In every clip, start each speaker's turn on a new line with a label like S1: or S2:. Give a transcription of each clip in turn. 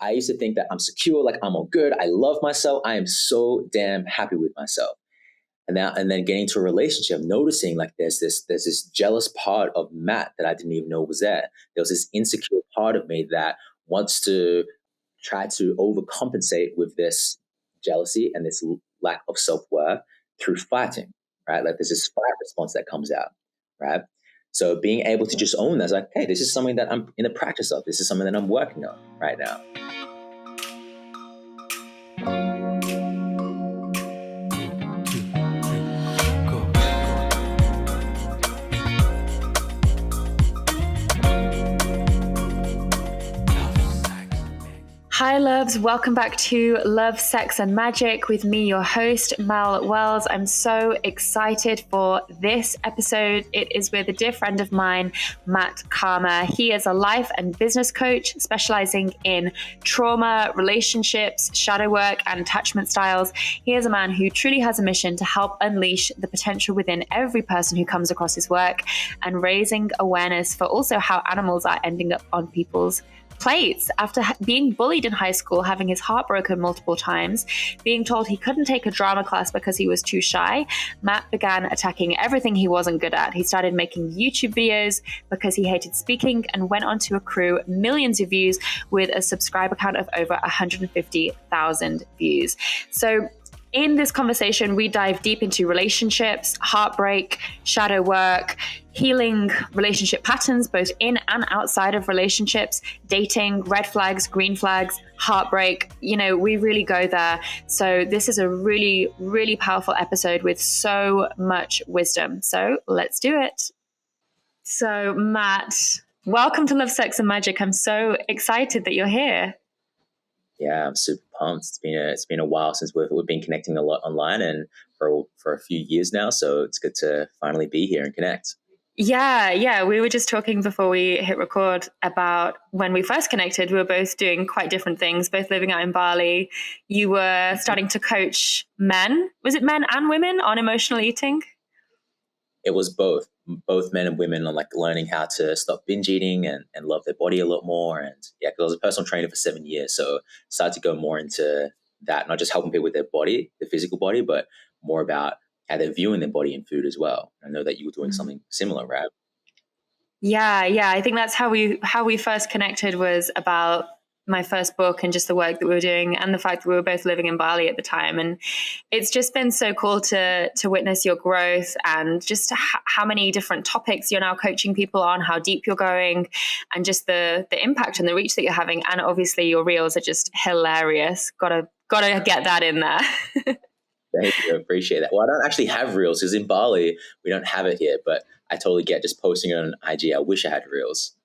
S1: I used to think that I'm secure, like I'm all good. I love myself. I am so damn happy with myself. And then getting to a relationship, noticing like there's this jealous part of Matt that I didn't even know was there. There was this insecure part of me that wants to try to overcompensate with this jealousy and this lack of self-worth through fighting, right? Like there's this fight response that comes out, right? So being able to just own that, like, hey, this is something that I'm in the practice of. This is something that I'm working on right now.
S2: Hi loves, welcome back to Love, Sex and Magic with me, your host, Mel Wells. I'm so excited for this episode. It is with a dear friend of mine, Matt Cama. He is a life and business coach specializing in trauma, relationships, shadow work, and attachment styles. He is a man who truly has a mission to help unleash the potential within every person who comes across his work and raising awareness for also how animals are ending up on people's plates. After being bullied in high school, having his heart broken multiple times, being told he couldn't take a drama class because he was too shy, Matt began attacking everything he wasn't good at. He started making YouTube videos because he hated speaking and went on to accrue millions of views with a subscriber count of over 150,000 views. So in this conversation, we dive deep into relationships, heartbreak, shadow work, healing relationship patterns, both in and outside of relationships, dating, red flags, green flags, heartbreak. You know, we really go there. So this is a really, really powerful episode with so much wisdom. So let's do it. So Matt, welcome to Love, Sex and Magic. I'm so excited that you're here.
S1: Yeah, I'm super pumped. It's been a while since we've been connecting a lot online and for a few years now. So it's good to finally be here and connect.
S2: Yeah. We were just talking before we hit record about when we first connected. We were both doing quite different things, both living out in Bali. You were starting to coach men. Was it men and women on emotional eating?
S1: It was both men and women on like learning how to stop binge eating and love their body a lot more. And yeah, because I was a personal trainer for 7 years. So started to go more into that, not just helping people with their body, the physical body, but more about how they're viewing their body in food as well. I know that you were doing something similar, right?
S2: Yeah. I think that's how we first connected, was about my first book and just the work that we were doing and the fact that we were both living in Bali at the time. And it's just been so cool to witness your growth and just how many different topics you're now coaching people on, how deep you're going, and just the impact and the reach that you're having. And obviously your reels are just hilarious. Gotta get that in there.
S1: Thank you. I appreciate that. Well, I don't actually have reels because in Bali, we don't have it here, but I totally get just posting it on IG. I wish I had reels.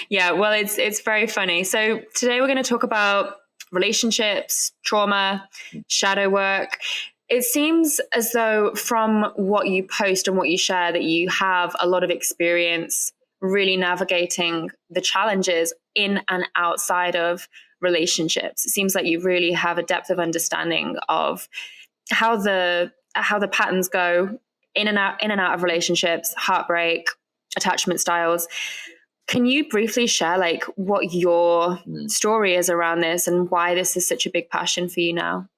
S2: Yeah, well, it's very funny. So today we're going to talk about relationships, trauma, shadow work. It seems as though from what you post and what you share that you have a lot of experience really navigating the challenges in and outside of relationships. It seems like you really have a depth of understanding of how the patterns go in and out of relationships, heartbreak, attachment styles. Can you briefly share like what your story is around this and why this is such a big passion for you now?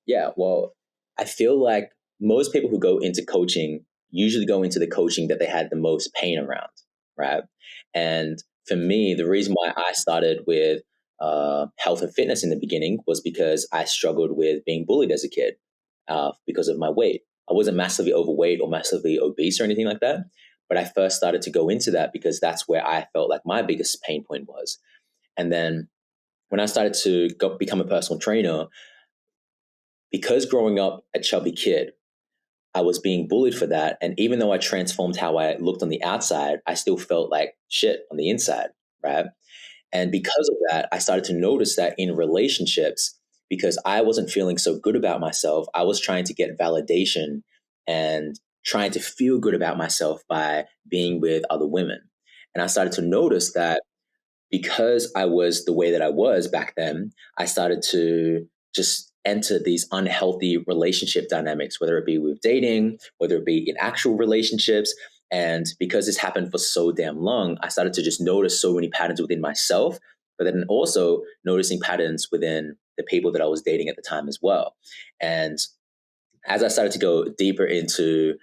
S1: Yeah, well, I feel like most people who go into coaching usually go into the coaching that they had the most pain around, right? And for me, the reason why I started with health and fitness in the beginning was because I struggled with being bullied as a kid because of my weight. I wasn't massively overweight or massively obese or anything like that. But I first started to go into that because that's where I felt like my biggest pain point was. And then when I started to become a personal trainer, because growing up a chubby kid, I was being bullied for that. And even though I transformed how I looked on the outside, I still felt like shit on the inside, right? And because of that, I started to notice that in relationships, because I wasn't feeling so good about myself, I was trying to get validation and trying to feel good about myself by being with other women. And I started to notice that because I was the way that I was back then, I started to just enter these unhealthy relationship dynamics, whether it be with dating, whether it be in actual relationships. And because this happened for so damn long, I started to just notice so many patterns within myself, but then also noticing patterns within the people that I was dating at the time as well. And as I started to go deeper into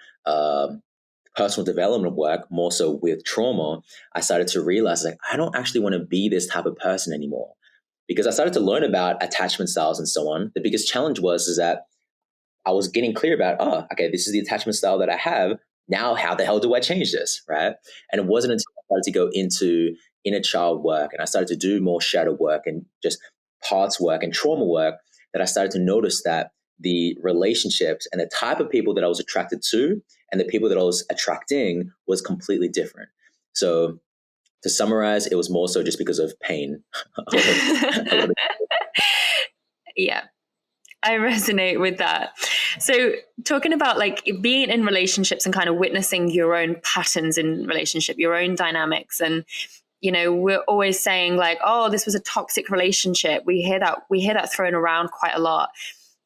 S1: personal development work, more so with trauma, I started to realize like I don't actually want to be this type of person anymore. Because I started to learn about attachment styles and so on. The biggest challenge was is that I was getting clear about, oh, okay, this is the attachment style that I have. Now, how the hell do I change this, right? And it wasn't until I started to go into inner child work and I started to do more shadow work and just parts work and trauma work that I started to notice that the relationships and the type of people that I was attracted to and the people that I was attracting was completely different. So to summarize, it was more so just because of pain.
S2: Yeah, I resonate with that. So talking about like being in relationships and kind of witnessing your own patterns in relationship, your own dynamics, and we're always saying like, oh, this was a toxic relationship. We hear that thrown around quite a lot.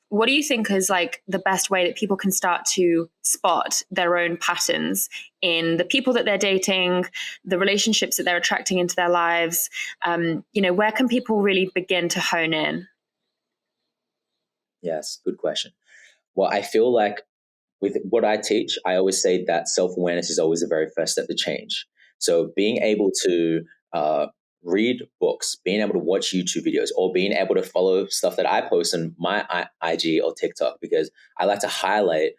S2: What do you think is like the best way that people can start to spot their own patterns in the people that they're dating, the relationships that they're attracting into their lives? Where can people really begin to hone in?
S1: Yes, good question. Well, I feel like with what I teach, I always say that self-awareness is always the very first step to change. So being able to read books, being able to watch YouTube videos, or being able to follow stuff that I post on my IG or TikTok, because I like to highlight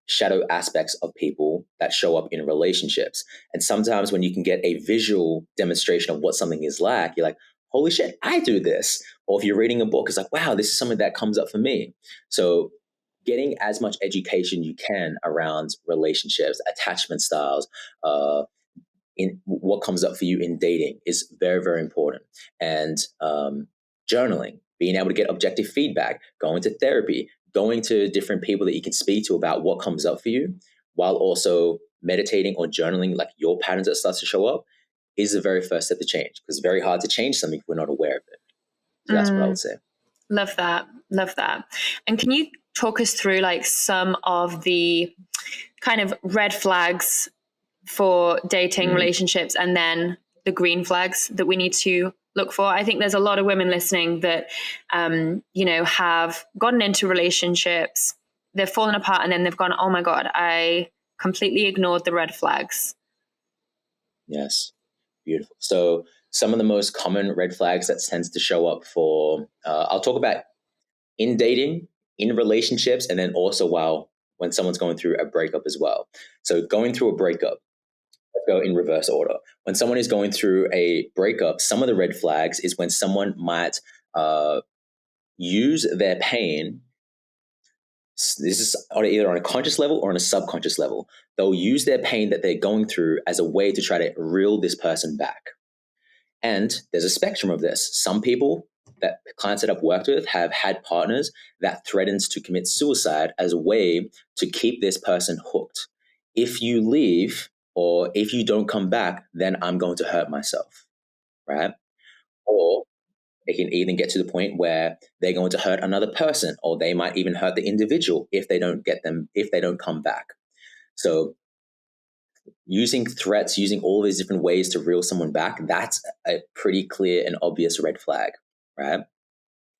S1: shadow aspects of people that show up in relationships. And sometimes when you can get a visual demonstration of what something is like, you're like, holy shit, I do this. Or if you're reading a book, it's like, wow, this is something that comes up for me. So getting as much education you can around relationships, attachment styles, in what comes up for you in dating is very, very important. And journaling, being able to get objective feedback, going to therapy, going to different people that you can speak to about what comes up for you, while also meditating or journaling like your patterns that starts to show up is the very first step to change, because it's very hard to change something if we're not aware of it. So that's what I would say.
S2: Love that. Love that. And can you talk us through like some of the kind of red flags for dating relationships and then the green flags that we need to look for? I think there's a lot of women listening that, have gotten into relationships, they've fallen apart, and then they've gone, oh my God, I completely ignored the red flags.
S1: Yes. Beautiful. So some of the most common red flags that tends to show up for, I'll talk about in dating, in relationships, and then also when someone's going through a breakup as well. So going through a breakup, let's go in reverse order. When someone is going through a breakup, some of the red flags is when someone might use their pain. This is either on a conscious level or on a subconscious level. They'll use their pain that they're going through as a way to try to reel this person back. And there's a spectrum of this. Some people, that clients that I've worked with, have had partners that threatens to commit suicide as a way to keep this person hooked. If you leave or if you don't come back, then I'm going to hurt myself, right? Or it can even get to the point where they're going to hurt another person, or they might even hurt the individual if they don't come back. So using threats, using all these different ways to reel someone back, that's a pretty clear and obvious red flag, right?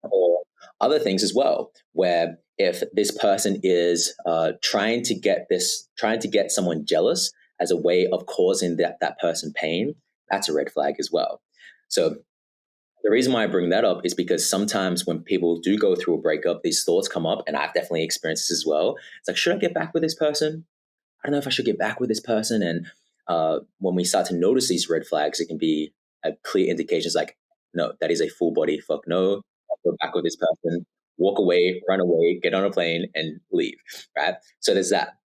S1: Or other things as well, where if this person is trying to get someone jealous as a way of causing that person pain, that's a red flag as well. So the reason why I bring that up is because sometimes when people do go through a breakup, these thoughts come up, and I've definitely experienced this as well. It's like, should I get back with this person? I don't know if I should get back with this person. And when we start to notice these red flags, it can be a clear indication. It's like, no, that is a full body fuck no. I'll go back with this person, walk away, run away, get on a plane and leave, right? So there's that.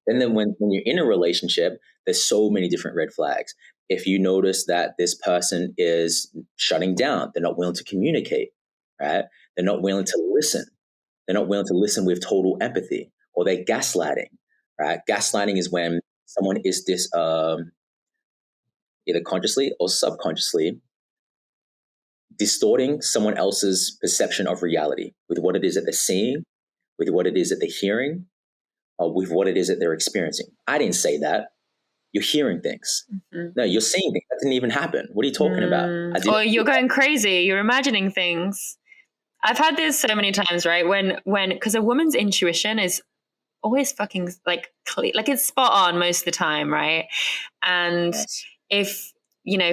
S1: And then when you're in a relationship, there's so many different red flags. If you notice that this person is shutting down, they're not willing to communicate, right? They're not willing to listen. They're not willing to listen with total empathy, or they're gaslighting, right? Gaslighting is when someone is either consciously or subconsciously distorting someone else's perception of reality with what it is that they're seeing, with what it is that they're hearing, or with what it is that they're experiencing. I didn't say that. You're hearing things. Mm-hmm. No, you're seeing things. didn't even happen. What are you talking about? I didn't
S2: Or you're going crazy. You're imagining things. I've had this so many times, right? Because a woman's intuition is always fucking like clear, like it's spot on most of the time, right? And
S1: Yes.
S2: if,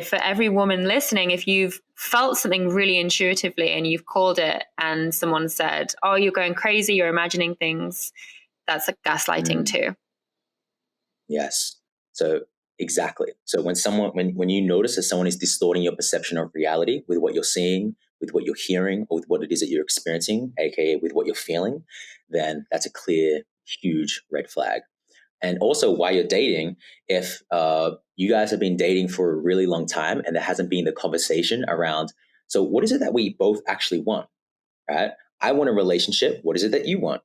S2: for every woman listening, if you've felt something really intuitively and you've called it and someone said, oh, you're going crazy, you're imagining things, that's like gaslighting too.
S1: Yes. So exactly. So when you notice that someone is distorting your perception of reality with what you're seeing, with what you're hearing, or with what it is that you're experiencing, aka with what you're feeling, then that's a clear, huge red flag. And also, while you're dating, if you guys have been dating for a really long time and there hasn't been the conversation around, so what is it that we both actually want, right? I want a relationship. What is it that you want?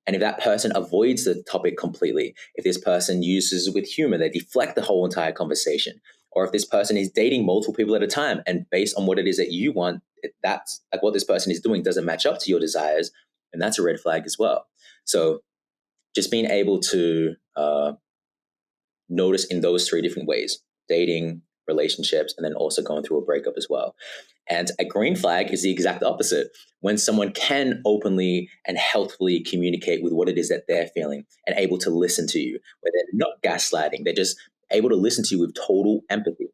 S1: And if that person avoids the topic completely, if this person uses it with humor, they deflect the whole entire conversation. Or if this person is dating multiple people at a time and based on what it is that you want, that's like what this person is doing doesn't match up to your desires, and that's a red flag as well. So just being able to notice in those three different ways: dating, relationships, and then also going through a breakup as well. And a green flag is the exact opposite. When someone can openly and healthfully communicate with what it is that they're feeling and able to listen to you, where they're not gaslighting, they're just able to listen to you with total empathy.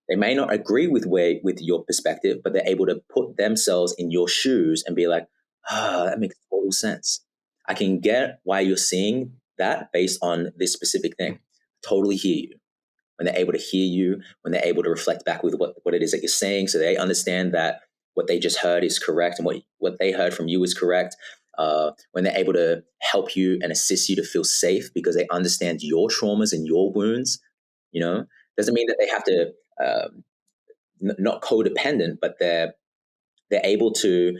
S1: They may not agree with your perspective, but they're able to put themselves in your shoes and be like, that makes total sense. I can get why you're seeing that based on this specific thing. Totally hear you. When they're able to hear you, when they're able to reflect back with what it is that you're saying, so they understand that what they just heard is correct and what they heard from you is correct. When they're able to help you and assist you to feel safe because they understand your traumas and your wounds, doesn't mean that they have to not codependent, but they're able to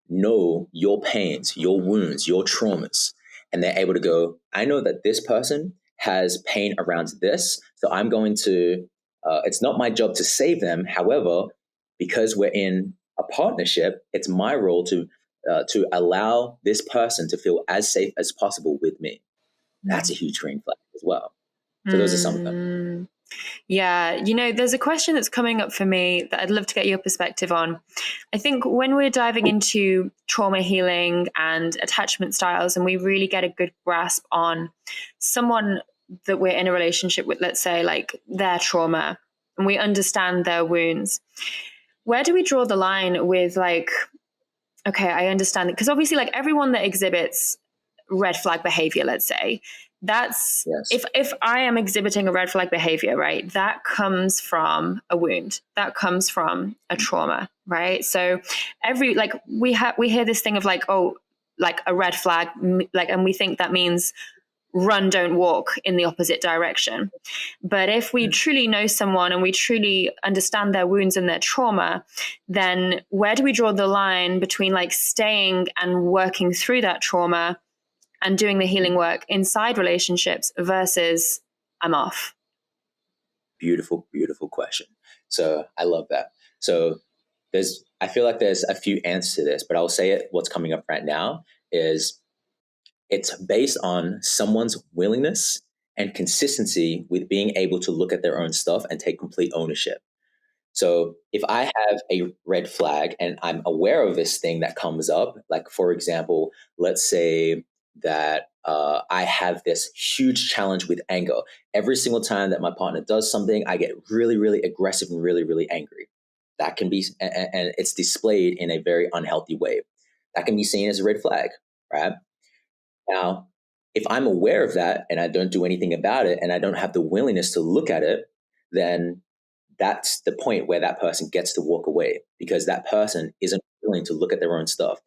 S1: know your pains, your wounds, your traumas, and they're able to go, I know that this person has pain around this, so I'm going to, it's not my job to save them. However, because we're in a partnership, it's my role to allow this person to feel as safe as possible with me. That's a huge green flag as well. So those are some of them.
S2: Yeah, there's a question that's coming up for me that I'd love to get your perspective on. I think when we're diving into trauma healing and attachment styles, and we really get a good grasp on someone that we're in a relationship with, let's say like their trauma, and we understand their wounds, where do we draw the line with like, okay, I understand it? Because obviously like everyone that exhibits red flag behavior, let's say, that's
S1: Yes.
S2: if I am exhibiting a red flag behavior, right, that comes from a wound, that comes from a trauma, right? So we hear this thing of like, oh, like a red flag, like, and we think that means run, don't walk in the opposite direction. But if we truly know someone and we truly understand their wounds and their trauma, then where do we draw the line between like staying and working through that trauma and doing the healing work inside relationships versus I'm off?
S1: Beautiful, beautiful question. So I love that. So I feel like there's a few answers to this, but I'll say it. What's coming up right now is it's based on someone's willingness and consistency with being able to look at their own stuff and take complete ownership. So if I have a red flag and I'm aware of this thing that comes up, like for example, let's say that I have this huge challenge with anger. Every single time that my partner does something, I get really, really aggressive and really, really angry. That can be, and it's displayed in a very unhealthy way. That can be seen as a red flag, right? Now, if I'm aware of that and I don't do anything about it and I don't have the willingness to look at it, then that's the point where that person gets to walk away because that person isn't willing to look at their own stuff.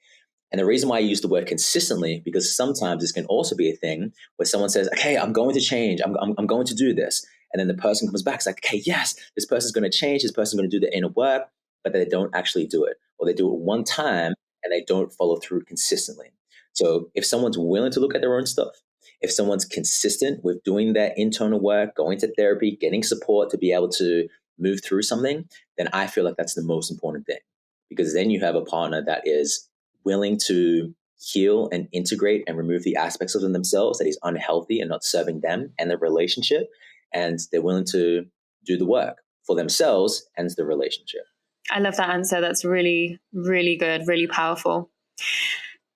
S1: And the reason why I use the word consistently, because sometimes this can also be a thing where someone says, okay, I'm going to change. I'm going to do this. And then the person comes back. It's like, okay, yes, this person's going to change. This person's going to do the inner work, but they don't actually do it. Or they do it one time and they don't follow through consistently. So if someone's willing to look at their own stuff, if someone's consistent with doing their internal work, going to therapy, getting support to be able to move through something, then I feel like that's the most important thing. Because then you have a partner that is willing to heal and integrate and remove the aspects of themselves that is unhealthy and not serving them and their relationship. And they're willing to do the work for themselves and the relationship.
S2: I love that answer. That's really, really good, really powerful.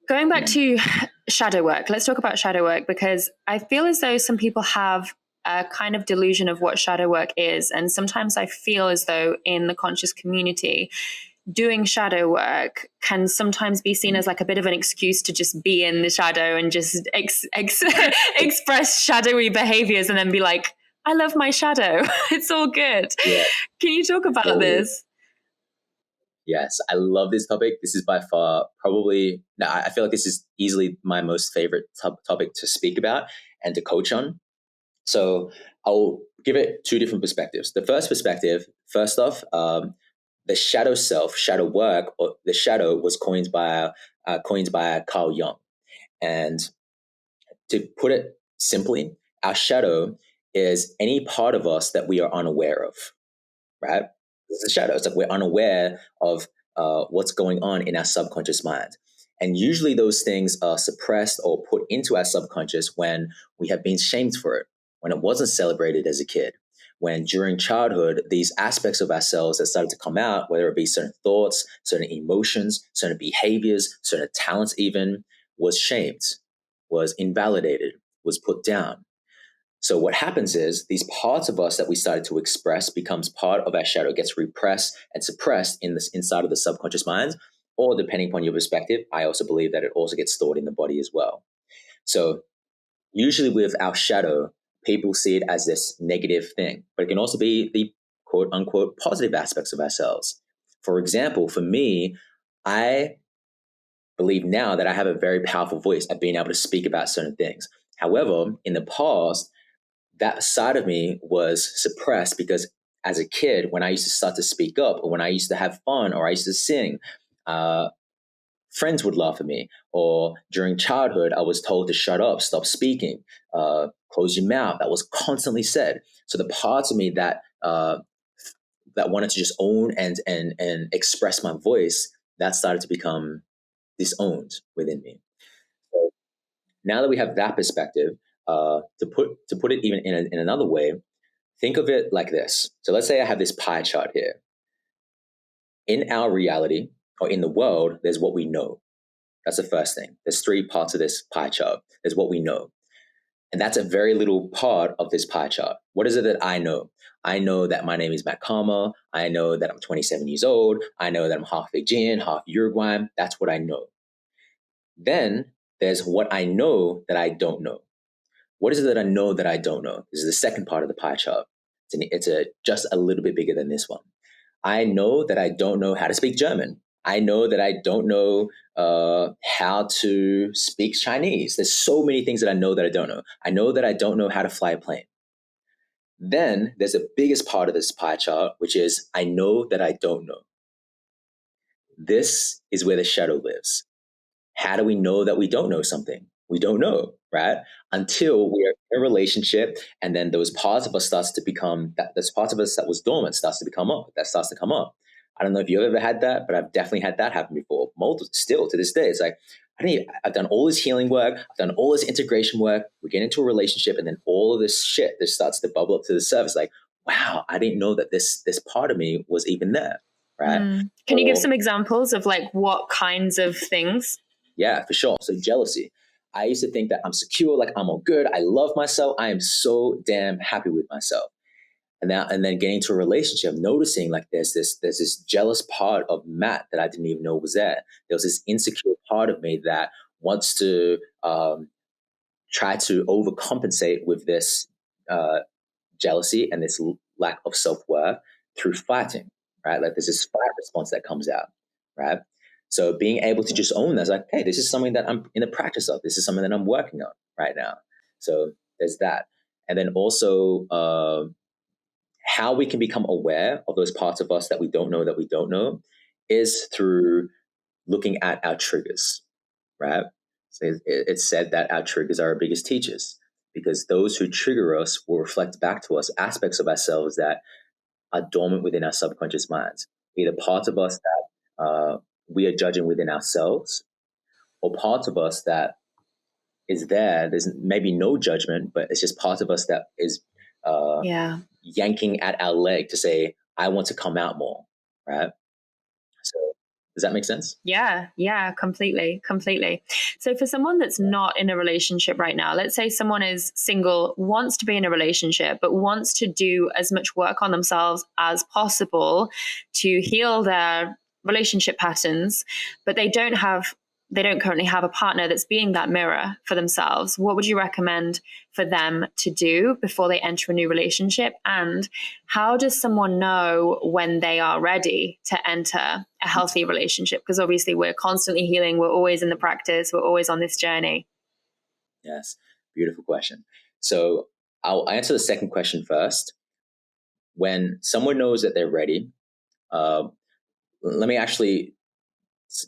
S2: Going back to shadow work, let's talk about shadow work, because I feel as though some people have a kind of delusion of what shadow work is. And sometimes I feel as though in the conscious community, doing shadow work can sometimes be seen as like a bit of an excuse to just be in the shadow and just express shadowy behaviors and then be like, I love my shadow. It's all good.
S1: Yeah.
S2: Can you talk about this?
S1: Yes, I love this topic. This is by far I feel like this is easily my most favorite topic to speak about and to coach on. So I'll give it two different perspectives. The first perspective, first off, the shadow self, shadow work, or the shadow was coined by Carl Jung. And to put it simply, our shadow is any part of us that we are unaware of, right? It's a shadow. It's like we're unaware of what's going on in our subconscious mind. And usually those things are suppressed or put into our subconscious when we have been shamed for it, when it wasn't celebrated as a kid, when during childhood, these aspects of ourselves that started to come out, whether it be certain thoughts, certain emotions, certain behaviors, certain talents even, was shamed, was invalidated, was put down. So what happens is these parts of us that we started to express becomes part of our shadow, gets repressed and suppressed in this inside of the subconscious mind, or depending upon your perspective, I also believe that it also gets stored in the body as well. So usually with our shadow, people see it as this negative thing, but it can also be the quote unquote positive aspects of ourselves. For example, for me, I believe now that I have a very powerful voice at being able to speak about certain things. However, in the past, that side of me was suppressed because as a kid, when I used to start to speak up or when I used to have fun or I used to sing, friends would laugh at me. Or during childhood, I was told to shut up, stop speaking, close your mouth. That was constantly said. So the parts of me that that wanted to just own and express my voice, that started to become disowned within me. So now that we have that perspective, to put it even in another way, think of it like this. So let's say I have this pie chart here. In our reality or in the world, there's what we know. That's the first thing. There's three parts of this pie chart. There's what we know. And that's a very little part of this pie chart. What is it that I know? I know that my name is Matt Cama. I know that I'm 27 years old. I know that I'm half Fijian, half Uruguayan. That's what I know. Then there's what I know that I don't know. What is it that I know that I don't know? This is the second part of the pie chart. It's just a little bit bigger than this one. I know that I don't know how to speak German. I know that I don't know how to speak Chinese. There's so many things that I know that I don't know. I know that I don't know how to fly a plane. Then there's the biggest part of this pie chart, which is I know that I don't know. This is where the shadow lives. How do we know that we don't know something? We don't know, right? Until we are in a relationship, and then those parts of us starts to become those parts of us that was dormant starts to come up. I don't know if you've ever had that, but I've definitely had that happen before. Still to this day, it's like I've done all this healing work, I've done all this integration work. We get into a relationship, and then all of this shit just starts to bubble up to the surface. Like, wow, I didn't know that this part of me was even there, right?
S2: Can you give some examples of like what kinds of things?
S1: Yeah, for sure. So jealousy. I used to think that I'm secure, like I'm all good. I love myself. I am so damn happy with myself. And then getting into a relationship, noticing like there's this jealous part of Matt that I didn't even know was there. There was this insecure part of me that wants to try to overcompensate with this jealousy and this lack of self-worth through fighting, right? Like there's this fight response that comes out, right? So being able to just own that, like, hey, this is something that I'm in the practice of. This is something that I'm working on right now. So there's that. And then also how we can become aware of those parts of us that we don't know is through looking at our triggers, right? So it's said that our triggers are our biggest teachers because those who trigger us will reflect back to us aspects of ourselves that are dormant within our subconscious minds, either parts of us that we are judging within ourselves or parts of us that is there. There's maybe no judgment, but it's just part of us that is yanking at our leg to say, I want to come out more, right? So does that make sense?
S2: Yeah, completely. So for someone that's not in a relationship right now, let's say someone is single, wants to be in a relationship, but wants to do as much work on themselves as possible to heal their relationship patterns, but they don't currently have a partner that's being that mirror for themselves. What would you recommend for them to do before they enter a new relationship? And how does someone know when they are ready to enter a healthy relationship? Because obviously we're constantly healing. We're always in the practice. We're always on this journey.
S1: Yes. Beautiful question. So I'll answer the second question first. When someone knows that they're ready, uh, let me actually,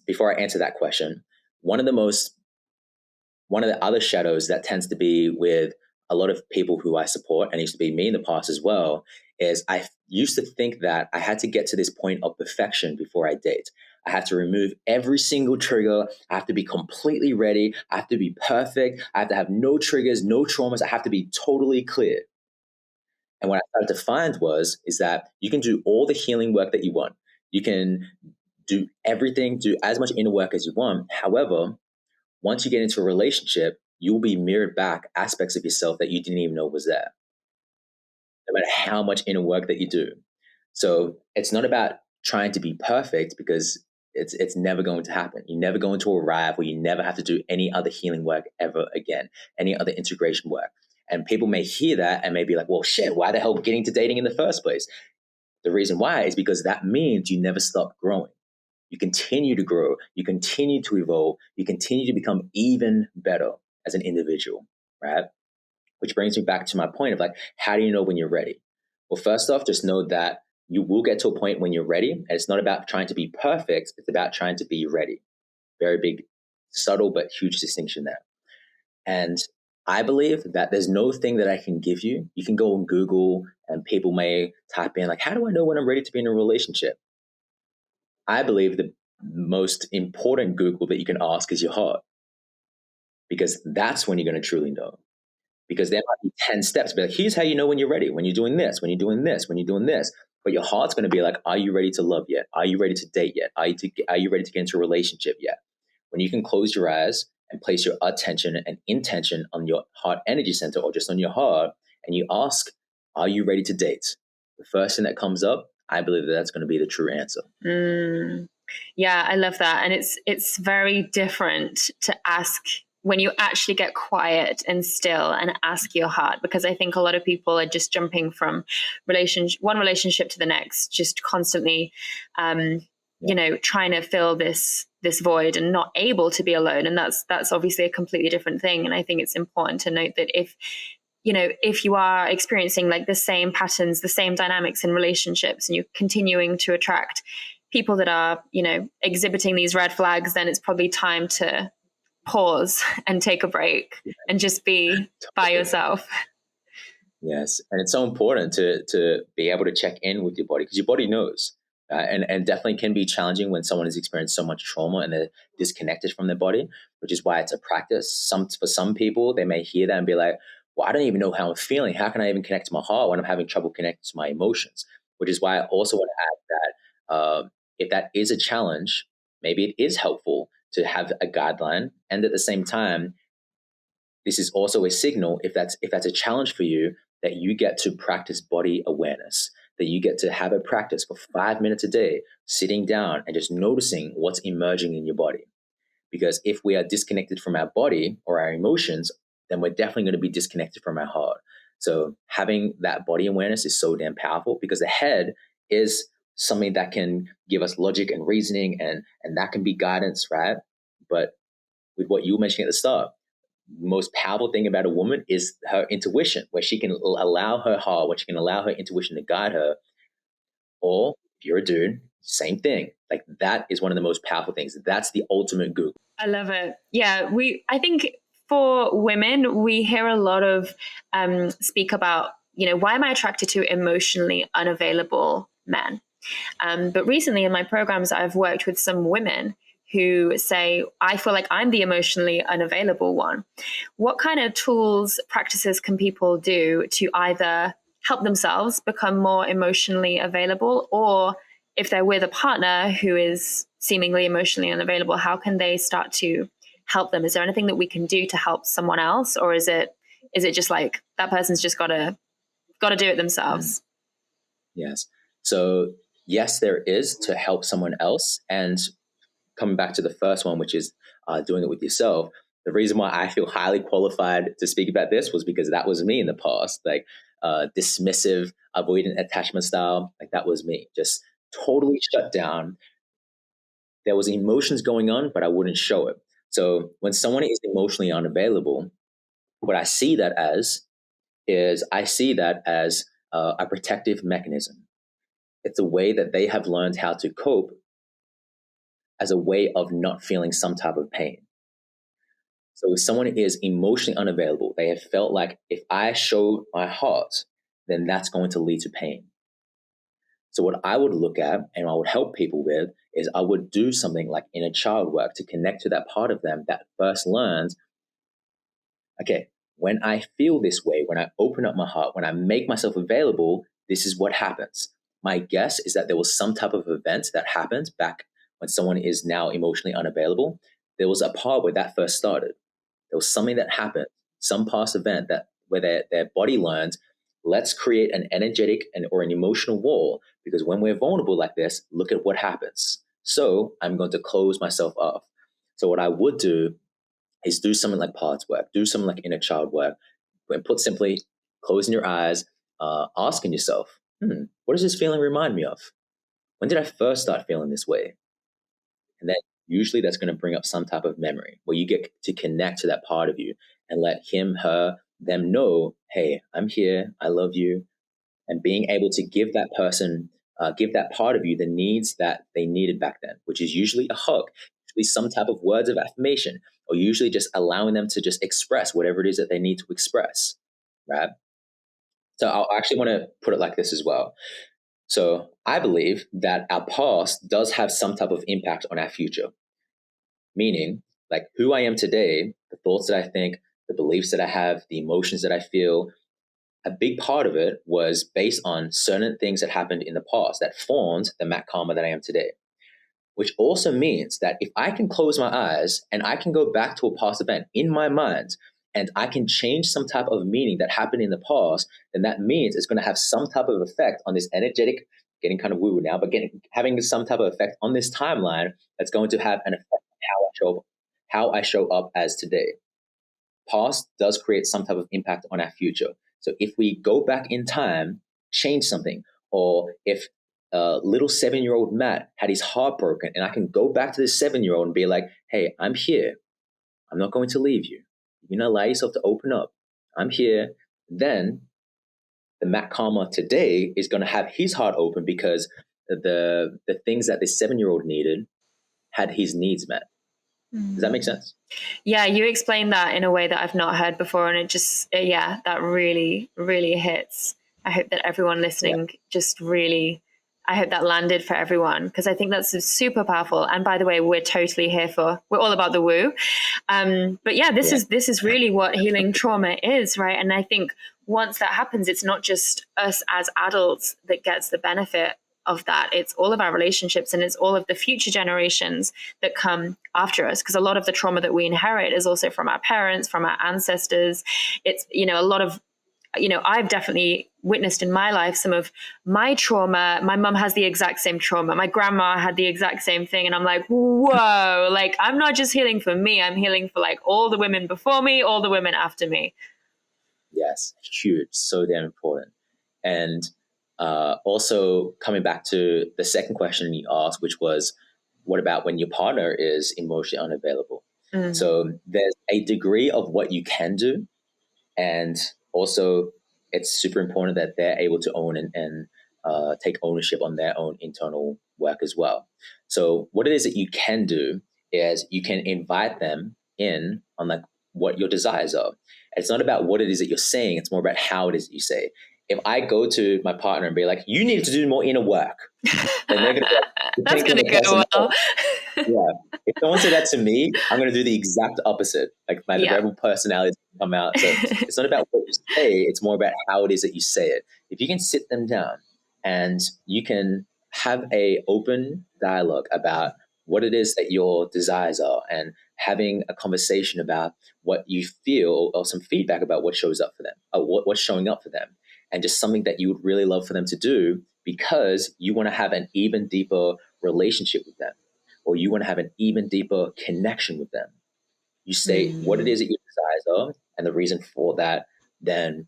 S1: before I answer that question, one of the other shadows that tends to be with a lot of people who I support, and used to be me in the past as well, is I used to think that I had to get to this point of perfection before I date. I have to remove every single trigger. I have to be completely ready. I have to be perfect. I have to have no triggers, no traumas. I have to be totally clear. And what I started to find is that you can do all the healing work that you want. You can do everything, do as much inner work as you want. However, once you get into a relationship, you'll be mirrored back aspects of yourself that you didn't even know was there, no matter how much inner work that you do. So it's not about trying to be perfect, because it's never going to happen. You're never going to arrive where you never have to do any other healing work ever again, any other integration work. And people may hear that and may be like, well, shit, why the hell getting to dating in the first place? The reason why is because that means you never stop growing. You continue to grow, you continue to evolve, you continue to become even better as an individual, right? Which brings me back to my point of like, how do you know when you're ready? Well, first off, just know that you will get to a point when you're ready. And it's not about trying to be perfect, it's about trying to be ready. Very big, subtle, but huge distinction there. And I believe that there's no thing that I can give you. You can go on Google and people may type in, like, how do I know when I'm ready to be in a relationship? I believe the most important Google that you can ask is your heart, because that's when you're going to truly know. Because there might be 10 steps, but like, here's how you know when you're ready, when you're doing this, when you're doing this, when you're doing this. But your heart's going to be like, are you ready to love yet? Are you ready to date yet? Are you ready to get into a relationship yet? When you can close your eyes and place your attention and intention on your heart energy center, or just on your heart, and you ask, are you ready to date? The first thing that comes up, I believe that that's going to be the true answer.
S2: Yeah, I love that. And it's very different to ask when you actually get quiet and still and ask your heart, because I think a lot of people are just jumping from one relationship to the next, just constantly trying to fill this void and not able to be alone. And that's obviously a completely different thing. And I think it's important to note that if you are experiencing like the same patterns, the same dynamics in relationships, and you're continuing to attract people that are, exhibiting these red flags, then it's probably time to pause and take a break and just be by yourself.
S1: Yes. And it's so important to be able to check in with your body, because your body knows. And definitely can be challenging when someone has experienced so much trauma and they're disconnected from their body, which is why it's a practice. For some people, they may hear that and be like, well, I don't even know how I'm feeling. How can I even connect to my heart when I'm having trouble connecting to my emotions? Which is why I also want to add that if that is a challenge, maybe it is helpful to have a guideline. And at the same time, this is also a signal, if that's a challenge for you, that you get to practice body awareness, that you get to have a practice for 5 minutes a day, sitting down and just noticing what's emerging in your body. Because if we are disconnected from our body or our emotions, then we're definitely going to be disconnected from our heart. So having that body awareness is so damn powerful, because the head is something that can give us logic and reasoning, and that can be guidance, right? But with what you were mentioning at the start, most powerful thing about a woman is her intuition, where she can allow her heart, where she can allow her intuition to guide her. Or if you're a dude, same thing. Like, that is one of the most powerful things. That's the ultimate Google.
S2: I love it. Yeah, I think for women, we hear a lot of speak about, why am I attracted to emotionally unavailable men? But recently in my programs, I've worked with some women who say, I feel like I'm the emotionally unavailable one. What kind of tools, practices can people do to either help themselves become more emotionally available? Or if they're with a partner who is seemingly emotionally unavailable, how can they start to help them? Is there anything that we can do to help someone else? Or is it just like that person's just gotta do it themselves?
S1: Yes. So yes, there is to help someone else. And coming back to the first one, which is doing it with yourself, the reason why I feel highly qualified to speak about this was because that was me in the past, like dismissive, avoidant attachment style. Like that was me, just totally shut down. There was emotions going on, but I wouldn't show it. So when someone is emotionally unavailable, what I see that as is I see that as a protective mechanism. It's a way that they have learned how to cope as a way of not feeling some type of pain. So if someone is emotionally unavailable, they have felt like if I show my heart, then that's going to lead to pain. So what I would look at and I would help people with is I would do something like inner child work to connect to that part of them that first learns, okay, when I feel this way, when I open up my heart, when I make myself available, this is what happens. My guess is that there was some type of event that happened back when someone is now emotionally unavailable. There was a part where that first started. There was something that happened, some past event that where their body learned, let's create an energetic or an emotional wall, because when we're vulnerable like this, look at what happens. So I'm going to close myself off. So what I would do is do something like parts work, do something like inner child work, and put simply, closing your eyes, asking yourself, what does this feeling remind me of? When did I first start feeling this way? And then usually that's going to bring up some type of memory where you get to connect to that part of you and let him, her, them know, hey, I'm here, I love you. And being able to give that person, give that part of you the needs that they needed back then, which is usually a hug, usually some type of words of affirmation, or usually just allowing them to just express whatever it is that they need to express, right? So I actually want to put it like this as well. So I believe that our past does have some type of impact on our future, meaning like who I am today, the thoughts that I think, the beliefs that I have, the emotions that I feel, a big part of it was based on certain things that happened in the past that formed the Matt Cama that I am today. Which also means that if I can close my eyes and I can go back to a past event in my mind and I can change some type of meaning that happened in the past, then that means it's going to have some type of effect on this energetic, getting kind of woo-woo now, but having some type of effect on this timeline that's going to have an effect on how I show up as today. Past does create some type of impact on our future. So if we go back in time, change something, or if little 7-year-old Matt had his heart broken, and I can go back to this 7-year-old and be like, hey, I'm here. I'm not going to leave you. You know, allow yourself to open up. I'm here. Then the Matt Cama today is going to have his heart open because the things that this 7-year-old needed had his needs met. Does that make sense?
S2: Yeah, you explained that in a way that I've not heard before, and it just, yeah, that really, really hits. I hope that everyone listening just really, I hope that landed for everyone, because I think that's super powerful. And by the way, we're totally here we're all about the woo. But yeah, this is really what healing trauma is, right? And I think once that happens, it's not just us as adults that gets the benefit of that. It's all of our relationships, and it's all of the future generations that come after us, because a lot of the trauma that we inherit is also from our parents, from our ancestors. It's, a lot of, I've definitely witnessed in my life some of my trauma. My mom has the exact same trauma. My grandma had the exact same thing. And I'm like, whoa, like I'm not just healing for me. I'm healing for like all the women before me, all the women after me.
S1: Yes, huge, so damn important. And also coming back to the second question you asked, which was, what about when your partner is emotionally unavailable? So there's a degree of what you can do. And also it's super important that they're able to own and take ownership on their own internal work as well. So what it is that you can do is you can invite them in on like what your desires are. It's not about what it is that you're saying. It's more about how it is that you say. If I go to my partner and be like, you need to do more inner work, then they're going to
S2: that's going to go well.
S1: Yeah. If someone said that to me, I'm going to do the exact opposite. Like the rebel personality come out. So it's not about what you say. It's more about how it is that you say it. if you can sit them down and you can have a open dialogue about what it is that your desires are, and having a conversation about what you feel, or some feedback about what shows up for them, or what's showing up for them, and just something that you would really love for them to do because you want to have an even deeper relationship with them, or you want to have an even deeper connection with them. You state what it is that your desires are and the reason for that, then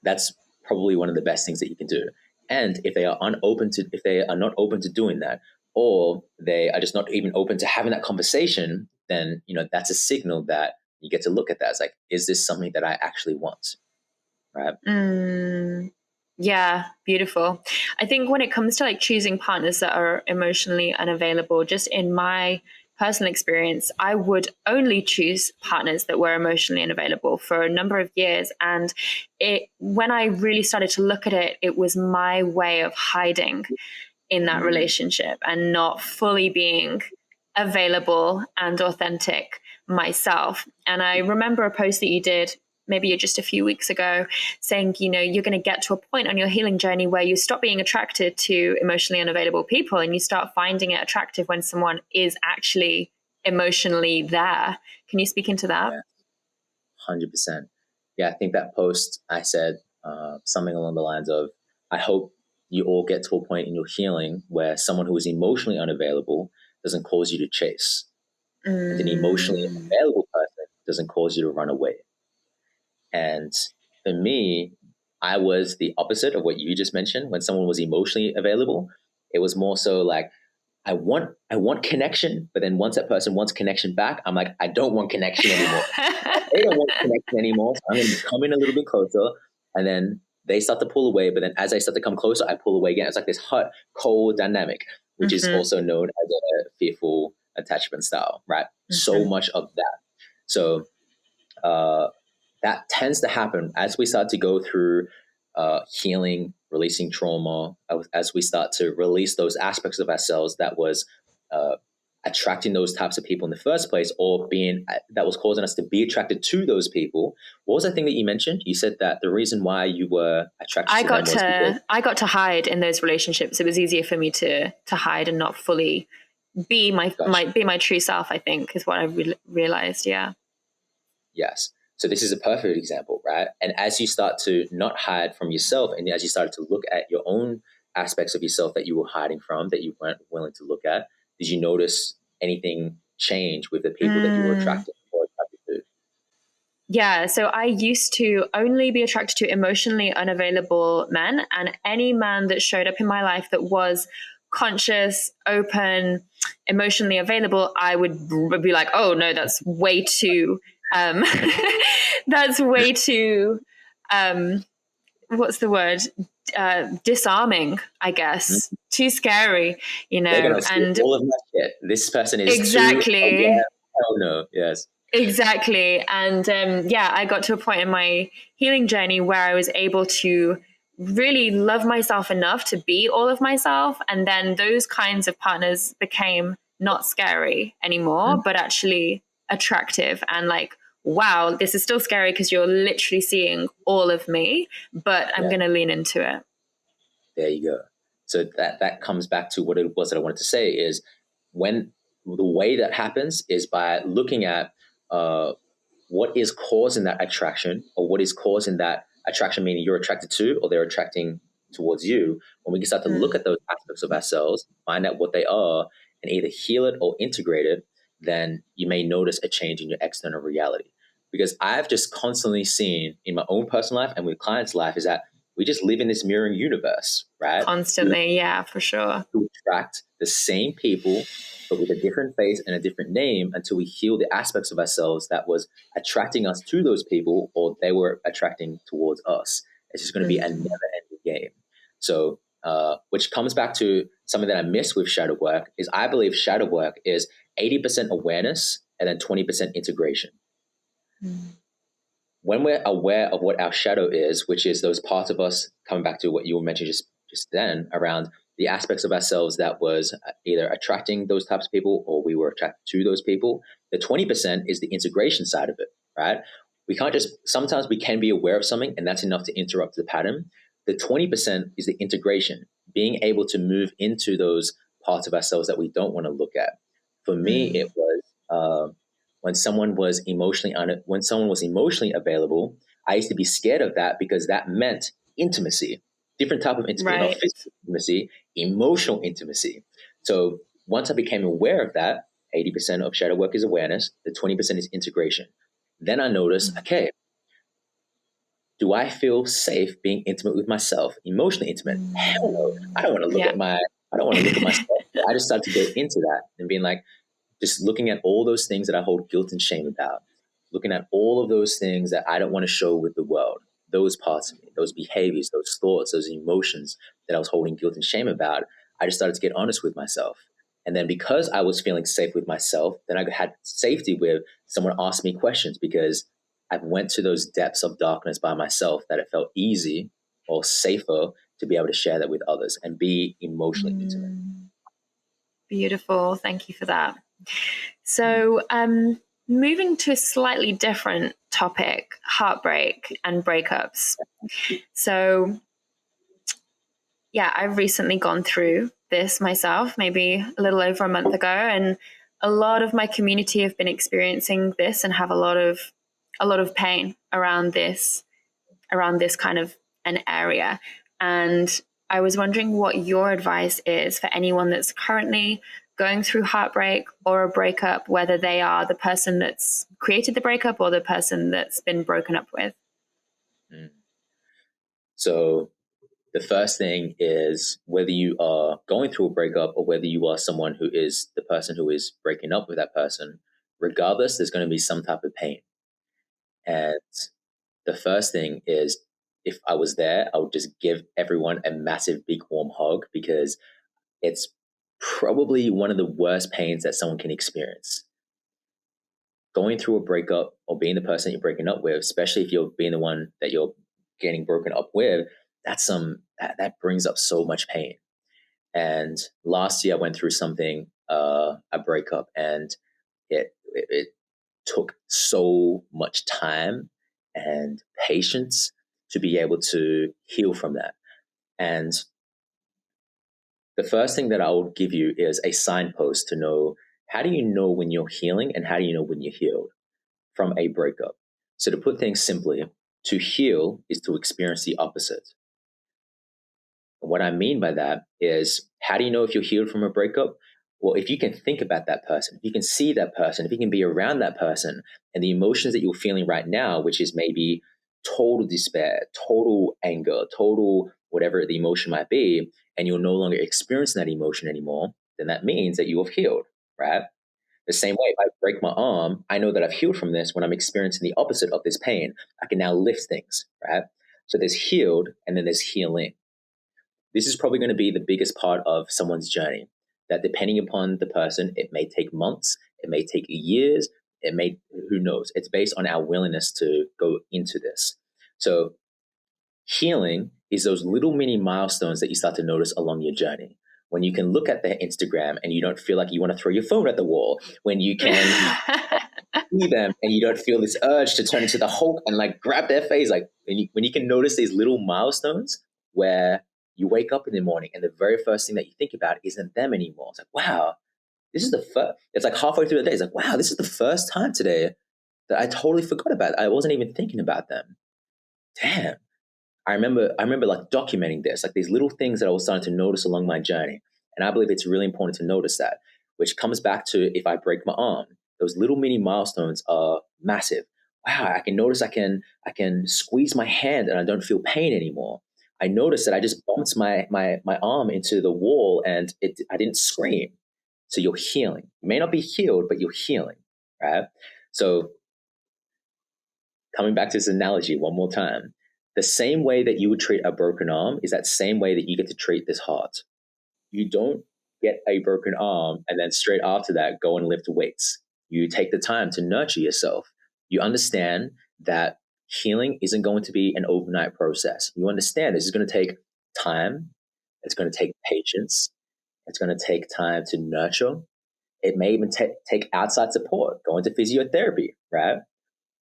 S1: that's probably one of the best things that you can do. And if they are if they are not open to doing that, or they are just not even open to having that conversation, then that's a signal that you get to look at that. It's like, is this something that I actually want? Right?
S2: Yeah, beautiful. I think when it comes to like choosing partners that are emotionally unavailable, just in my personal experience, I would only choose partners that were emotionally unavailable for a number of years. And when I really started to look at it, it was my way of hiding in that relationship and not fully being available and authentic myself. And I remember a post that you did maybe just a few weeks ago saying, you're going to get to a point on your healing journey where you stop being attracted to emotionally unavailable people and you start finding it attractive when someone is actually emotionally there. Can you speak into that?
S1: Yeah, 100%. Yeah, I think that post, I said something along the lines of, I hope you all get to a point in your healing where someone who is emotionally unavailable doesn't cause you to chase. And an emotionally available person doesn't cause you to run away. And for me, I was the opposite of what you just mentioned. When someone was emotionally available, it was more so like, I want connection, but then once that person wants connection back, I'm like, I don't want connection anymore. They don't want connection anymore. So I'm going to come in a little bit closer, and then they start to pull away. But then as I start to come closer, I pull away again. It's like this hot, cold dynamic, which is also known as a fearful attachment style, right? So much of that. So that tends to happen as we start to go through healing, releasing trauma, as we start to release those aspects of ourselves that was attracting those types of people in the first place, or that was causing us to be attracted to those people. What was the thing that you mentioned? You said that the reason why you were attracted to them was because
S2: I got to hide in those relationships. It was easier for me to hide and not fully be my true self, I think, is what I realized. Yeah.
S1: Yes. So this is a perfect example, right? And as you start to not hide from yourself, and as you started to look at your own aspects of yourself that you were hiding from, that you weren't willing to look at, did you notice anything change with the people that you were attracted to?
S2: Yeah, so I used to only be attracted to emotionally unavailable men, and any man that showed up in my life that was conscious, open, emotionally available, I would be like, oh no, that's way too that's way too what's the word, disarming, I guess. Too scary,
S1: They're gonna see
S2: and
S1: all of my shit. This person is
S2: exactly
S1: too aware. Hell no. Yes.
S2: Exactly. And I got to a point in my healing journey where I was able to really love myself enough to be all of myself. And then those kinds of partners became not scary anymore, but actually attractive and like, wow, this is still scary because you're literally seeing all of me, but I'm going to lean into it.
S1: There you go. So that comes back to what it was that I wanted to say is, when the way that happens is by looking at what is causing that attraction, or what is causing that attraction, meaning you're attracted to or they're attracting towards you. When we can start to look at those aspects of ourselves, find out what they are, and either heal it or integrate it, then you may notice a change in your external reality. Because I've just constantly seen in my own personal life and with clients' life is that we just live in this mirroring universe, right?
S2: Constantly, yeah, for sure.
S1: To attract the same people, but with a different face and a different name, until we heal the aspects of ourselves that was attracting us to those people, or they were attracting towards us. It's just going to be a never-ending game. So, which comes back to something that I miss with shadow work is, I believe shadow work is 80% awareness and then 20% integration. When we're aware of what our shadow is, which is those parts of us, coming back to what you mentioned just then, around the aspects of ourselves that was either attracting those types of people or we were attracted to those people, the 20% is the integration side of it, right? We can't just, sometimes we can be aware of something and that's enough to interrupt the pattern. The 20% is the integration, being able to move into those parts of ourselves that we don't want to look at. For me, it was when someone was when someone was emotionally available. I used to be scared of that because that meant intimacy, different type of intimacy, not
S2: Right.
S1: physical intimacy, emotional intimacy. So once I became aware of that, 80% of shadow work is awareness, the 20% is integration. Then I noticed, okay, do I feel safe being intimate with myself, emotionally intimate? Hell no. I don't want to look
S2: Yeah.
S1: at I don't want to look at myself. I just started to go into that and being like, just looking at all those things that I hold guilt and shame about, looking at all of those things that I don't want to show with the world, those parts of me, those behaviors, those thoughts, those emotions that I was holding guilt and shame about. I just started to get honest with myself. And then because I was feeling safe with myself, then I had safety with someone asked me questions because I went to those depths of darkness by myself that it felt easy or safer to be able to share that with others and be emotionally intimate.
S2: Beautiful. Thank you for that. So, moving to a slightly different topic, heartbreak and breakups. So, yeah, I've recently gone through this myself, maybe a little over a month ago, and a lot of my community have been experiencing this and have a lot of pain around this kind of an area. And I was wondering what your advice is for anyone that's currently going through heartbreak or a breakup, whether they are the person that's created the breakup or the person that's been broken up with.
S1: Mm. So the first thing is whether you are going through a breakup or whether you are someone who is the person who is breaking up with that person, regardless, there's going to be some type of pain. And the first thing is if I was there, I would just give everyone a massive, big, warm hug because it's probably one of the worst pains that someone can experience. Going through a breakup or being the person you're breaking up with, especially if you're being the one that you're getting broken up with, that brings up so much pain. And last year I went through something, a breakup, and it took so much time and patience to be able to heal from that. And the first thing that I will give you is a signpost to know how do you know when you're healing and how do you know when you're healed from a breakup. So to put things simply, to heal is to experience the opposite. What I mean by that is, how do you know if you're healed from a breakup? Well, if you can think about that person, if you can see that person, if you can be around that person, and the emotions that you're feeling right now, which is maybe total despair, total anger, total whatever the emotion might be, and you're no longer experiencing that emotion anymore, then that means that you have healed, right? The same way, if I break my arm, I know that I've healed from this when I'm experiencing the opposite of this pain. I can now lift things, right? So there's healed and then there's healing. This is probably going to be the biggest part of someone's journey. That depending upon the person, it may take months, it may take years, who knows? It's based on our willingness to go into this. So healing is those little mini milestones that you start to notice along your journey. When you can look at their Instagram and you don't feel like you want to throw your phone at the wall. When you can see them and you don't feel this urge to turn into the Hulk and like grab their face. Like when you can notice these little milestones where you wake up in the morning and the very first thing that you think about isn't them anymore. It's like, wow, this is the first. It's like halfway through the day. It's like, wow, this is the first time today that I totally forgot about it. I wasn't even thinking about them. Damn. I remember like documenting this, like these little things that I was starting to notice along my journey. And I believe it's really important to notice that, which comes back to if I break my arm, those little mini milestones are massive. Wow, I can notice I can squeeze my hand and I don't feel pain anymore. I noticed that I just bumped my arm into the wall and I didn't scream. So you're healing. You may not be healed, but you're healing, right? So coming back to this analogy one more time, the same way that you would treat a broken arm is that same way that you get to treat this heart. You don't get a broken arm and then straight after that go and lift weights. You take the time to nurture yourself. You understand that healing isn't going to be an overnight process. You understand this is going to take time. It's going to take patience. It's going to take time to nurture. It may even take outside support, going to physiotherapy, right?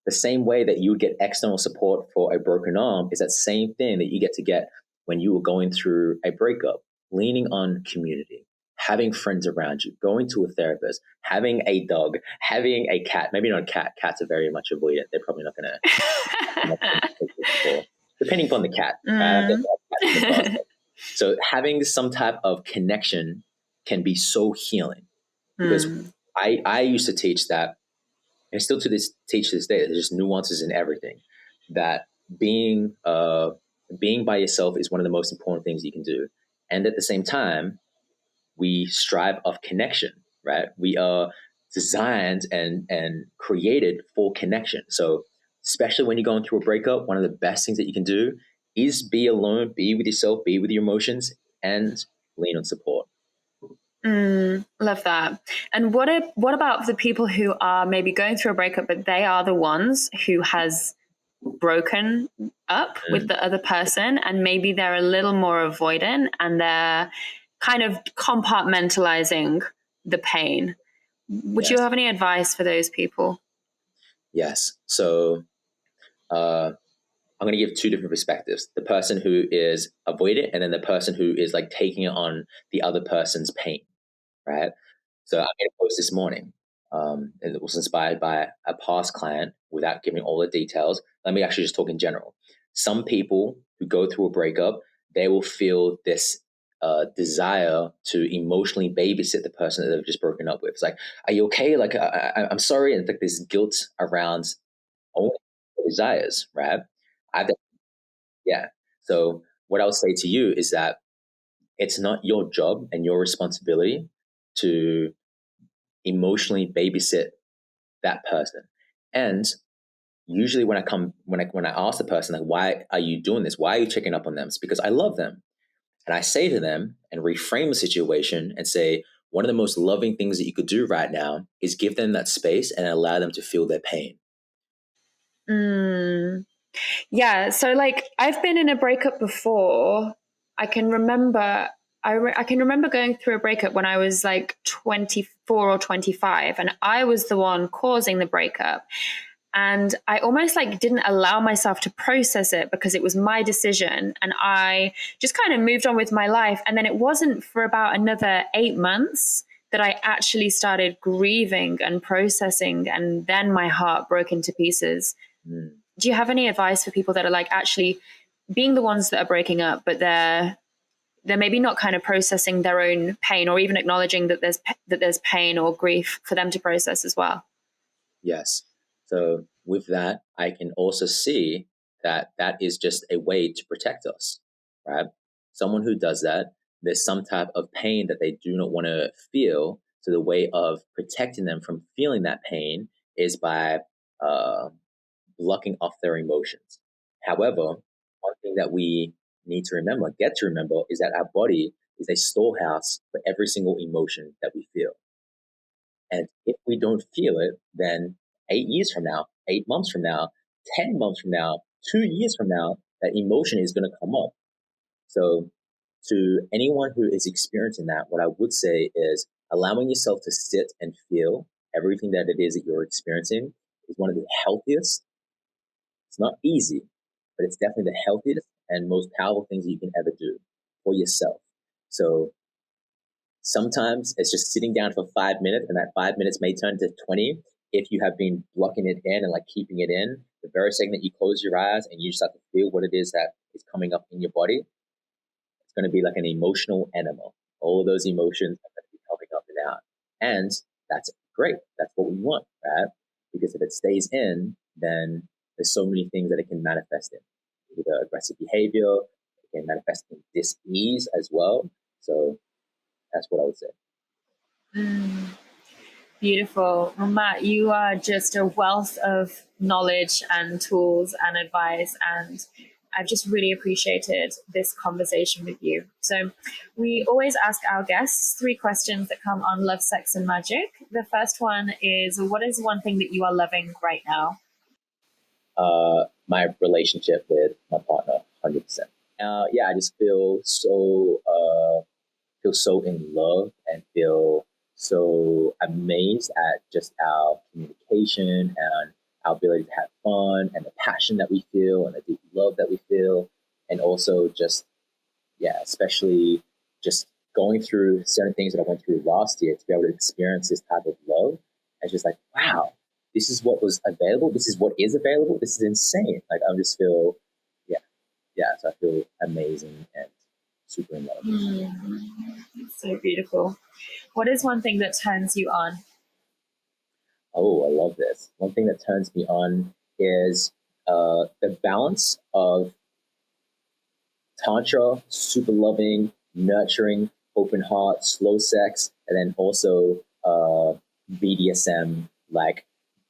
S1: The same way that you would get external support for a broken arm is that same thing that you get to get when you were going through a breakup, leaning on community, having friends around you, going to a therapist, having a dog, having a cat, maybe not a cat. Cats are very much avoidant. They're probably not going to, depending upon the cat. So having some type of connection can be so healing, because I used to teach that, and still teach to this day, there's just nuances in everything, that being by yourself is one of the most important things you can do. And at the same time, we strive of connection, right? We are designed and created for connection. So especially when you're going through a breakup, one of the best things that you can do is be alone, be with yourself, be with your emotions, and lean on support.
S2: Love that. And what about the people who are maybe going through a breakup, but they are the ones who has broken up with the other person, and maybe they're a little more avoidant and they're kind of compartmentalizing the pain? Would you have any advice for those people?
S1: Yes. So I'm going to give two different perspectives: the person who is avoidant, and then the person who is like taking it on the other person's pain, right? So I made a post this morning. And it was inspired by a past client. Without giving all the details, let me actually just talk in general. Some people who go through a breakup, they will feel this desire to emotionally babysit the person that they've just broken up with. It's like, are you okay? Like, I'm sorry. And it's like this guilt around only desires, right? Yeah. So what I'll say to you is that it's not your job and your responsibility to emotionally babysit that person. And usually when I ask the person, like, why are you doing this? Why are you checking up on them? It's because I love them. And I say to them and reframe the situation and say, one of the most loving things that you could do right now is give them that space and allow them to feel their pain.
S2: Yeah. So like, I've been in a breakup before. I can remember going through a breakup when I was like 24 or 25, and I was the one causing the breakup. And I almost like didn't allow myself to process it because it was my decision, and I just kind of moved on with my life. And then it wasn't for about another 8 months that I actually started grieving and processing, and then my heart broke into pieces. Do you have any advice for people that are like actually being the ones that are breaking up, but they're maybe not kind of processing their own pain, or even acknowledging that there's pain or grief for them to process as well?
S1: Yes. So with that, I can also see that that is just a way to protect us, right? Someone who does that, there's some type of pain that they do not want to feel. So the way of protecting them from feeling that pain is by uh, blocking off their emotions. However, one thing that we get to remember, is that our body is a storehouse for every single emotion that we feel. And if we don't feel it, then 8 years from now, 8 months from now, 10 months from now, 2 years from now, that emotion is going to come up. So, to anyone who is experiencing that, what I would say is allowing yourself to sit and feel everything that it is that you're experiencing is one of the healthiest. It's not easy, but it's definitely the healthiest and most powerful things you can ever do for yourself. So, sometimes it's just sitting down for 5 minutes, and that 5 minutes may turn to 20 if you have been blocking it in and like keeping it in. The very second that you close your eyes and you start to feel what it is that is coming up in your body, it's going to be like an emotional enema. All of those emotions are going to be coming up and out. And that's great. That's what we want, right? Because if it stays in, then there's so many things that it can manifest in. Either aggressive behavior, it can manifest in dis-ease as well. So that's what I would say.
S2: Beautiful. Well, Matt, you are just a wealth of knowledge and tools and advice, and I've just really appreciated this conversation with you. So we always ask our guests 3 questions that come on love, sex, and magic. The first one is, what is one thing that you are loving right now?
S1: My relationship with my partner, 100%. Yeah, I just feel so in love and feel so amazed at just our communication and our ability to have fun and the passion that we feel and the deep love that we feel, and also just yeah, especially just going through certain things that I went through last year to be able to experience this type of love. It's just like, wow, this is what was available. This is what is available. This is insane. Like I just feel, yeah, yeah. So I feel amazing and super in love.
S2: So beautiful. What is one thing that turns you on?
S1: Oh, I love this. One thing that turns me on is the balance of Tantra, super loving, nurturing, open heart, slow sex, and then also BDSM, like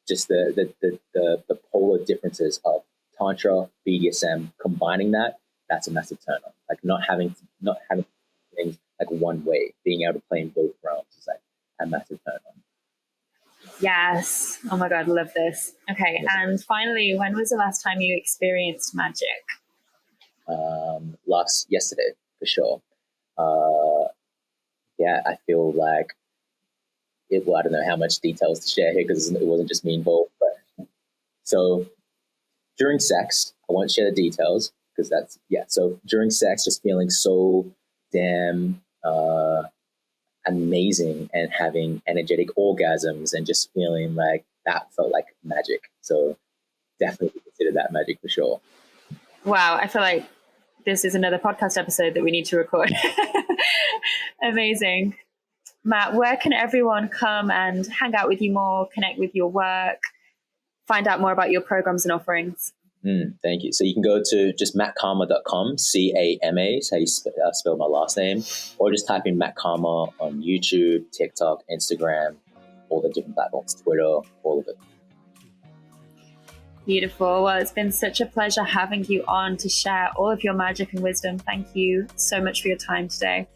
S1: just the polar differences of Tantra, BDSM, combining that's a massive turn on. Like not having things like one way, being able to play in both realms is like a massive turn on.
S2: Yes. Oh my God, love this. Okay. And finally, when was the last time you experienced magic?
S1: Yesterday for sure. Yeah, I feel like well, I don't know how much details to share here because it wasn't just me involved. But so during sex, I won't share the details because So during sex, just feeling so damn amazing and having energetic orgasms and just feeling like that felt like magic. So definitely consider that magic for sure.
S2: Wow, I feel like this is another podcast episode that we need to record. Amazing. Matt, where can everyone come and hang out with you more, connect with your work, find out more about your programs and offerings?
S1: Thank you. So you can go to just mattcama.com, CAMA, is how you spell my last name, or just type in Matt Cama on YouTube, TikTok, Instagram, all the different platforms, Twitter, all of it.
S2: Beautiful. Well, it's been such a pleasure having you on to share all of your magic and wisdom. Thank you so much for your time today.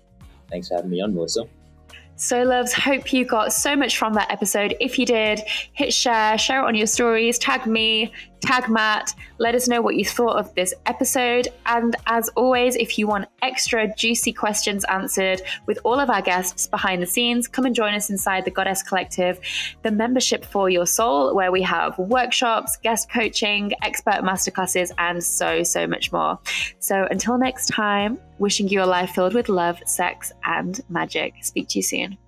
S1: Thanks for having me on, Melissa.
S2: So loves, hope you got so much from that episode. If you did, hit share it on your stories, tag me, tag Matt, let us know what you thought of this episode. And as always, if you want extra juicy questions answered with all of our guests behind the scenes, come and join us inside the Goddess Collective, the membership for your soul, where we have workshops, guest coaching, expert masterclasses, and so much more. So until next time, wishing you a life filled with love, sex, and magic. Speak to you soon.